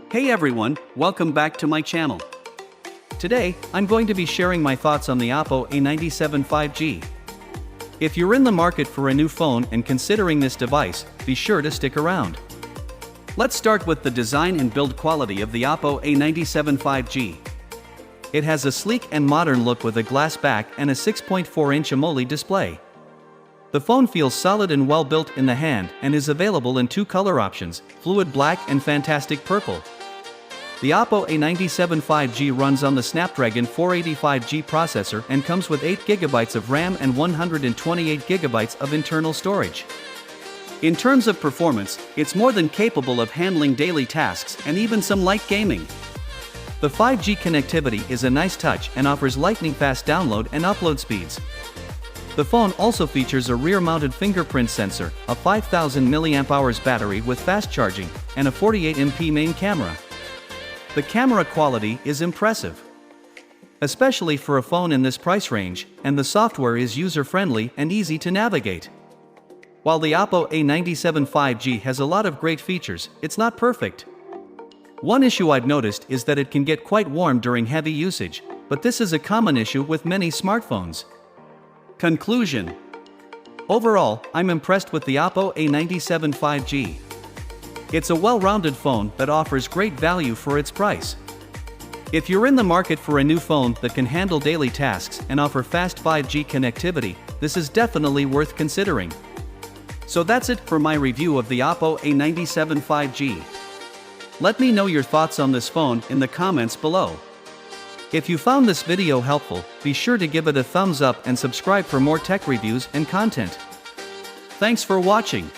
Hey everyone, welcome back to my channel. Today, I'm going to be sharing my thoughts on the Oppo A97 5G. If you're in the market for a new phone and considering this device, be sure to stick around. Let's start with the design and build quality of the Oppo A97 5G. It has a sleek and modern look with a glass back and a 6.4-inch AMOLED display. The phone feels solid and well built in the hand and is available in two color options, fluid black and fantastic purple. The Oppo A97 5G runs on the Snapdragon 485G processor and comes with 8GB of RAM and 128GB of internal storage. In terms of performance, it's more than capable of handling daily tasks and even some light gaming. The 5G connectivity is a nice touch and offers lightning-fast download and upload speeds. The phone also features a rear-mounted fingerprint sensor, a 5000 mAh battery with fast charging, and a 48MP main camera. The camera quality is impressive, especially for a phone in this price range, and the software is user-friendly and easy to navigate. While the Oppo A97 5G has a lot of great features, it's not perfect. One issue I've noticed is that it can get quite warm during heavy usage, but this is a common issue with many smartphones. Conclusion: overall, I'm impressed with the Oppo A97 5G. It's a well-rounded phone that offers great value for its price. If you're in the market for a new phone that can handle daily tasks and offer fast 5G connectivity, this is definitely worth considering. So that's it for my review of the Oppo A97 5G. Let me know your thoughts on this phone in the comments below. If you found this video helpful, be sure to give it a thumbs up and subscribe for more tech reviews and content. Thanks for watching.